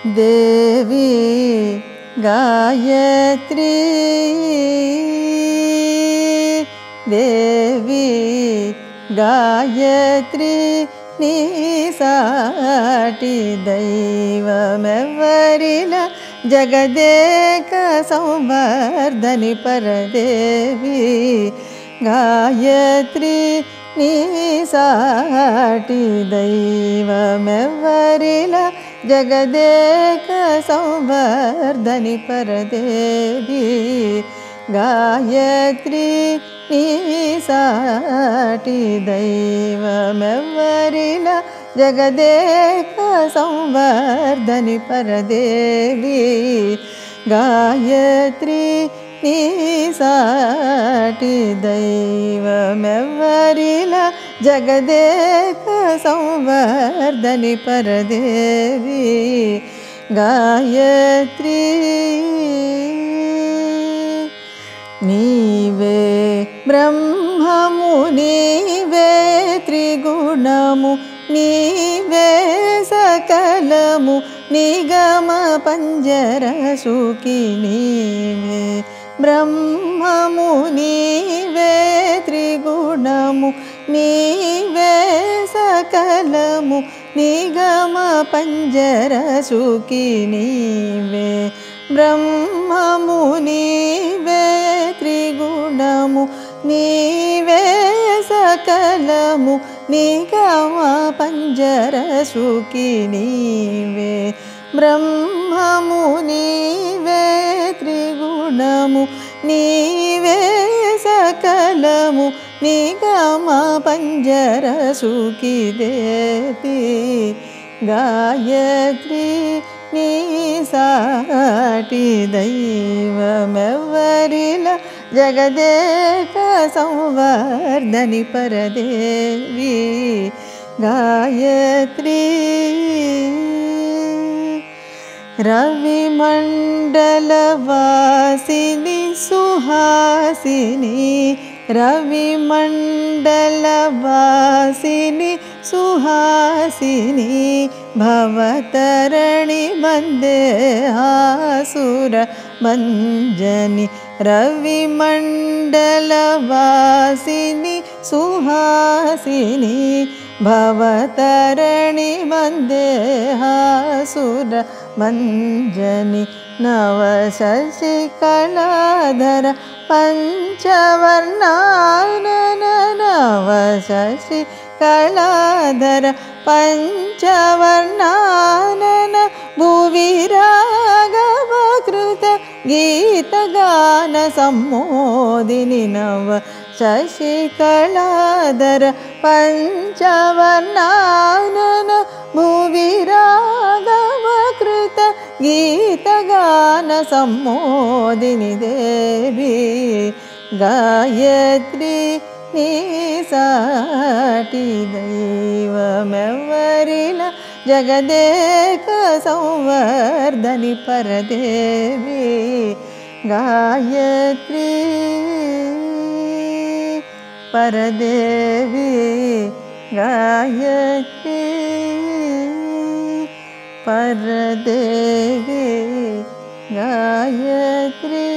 देवी गायत्री देवी गायत्री नी साटी दैवमेव्वरिला जगदेक संवर्धनि परदेवी गायत्री नी साटी दैवमेव्वरिला जगदेक संवर्धनि परदेवी गायत्री नी साटी दैवमेव्वरिला जगदेक संवर्धनि परदेवी गायत्री नी साटी दैवमेव्वरिला जगदेक संवर्धनि परदेवी गायत्री नीवे ब्रह्ममु नीवे त्रिगुणमु नीवे सकलमु निगम पंजर सुखी नीवे ब्रह्ममु नीवे त्रिगुणमु नीवे सकलमु निगम पंजर सुखी नीवे ब्रह्ममु नीवे त्रिगुणमु नीवे सकलमु निगम पंजर सुखी नीवे ब्रह्ममु नीवे त्रिगुणमु नीवे सकलमु निगम पंजर सुखी देवी गायत्री नी साटी दैवमेव्वरिला जगदेक संवर्धनि परदेवी गायत्री रविमंडलवासिनी सुहासिनी रविमंडलवासिनी सुहासिनी भवतरणि वन्देहासुर भञ्जनी रविमंडलवासिनी सुहासिनी भवतरणि वन्देहासुर भञ्जनी नवशशिकलाधर पंचवर्णानन नवशशिकलाधर पंचवर्णानन भुवि राघवकृत गीतगान सम्मोदिनी नवशशिकलाधर पंचवर्णानन भुवि राघवकृत गीतगान सम्मोदिनी देवी गायत्री नी साटी दैवमेव्वरिला जगदेक संवर्धनि परदेवी गायत्री परदेवी गायत्री परदेवी गायत्री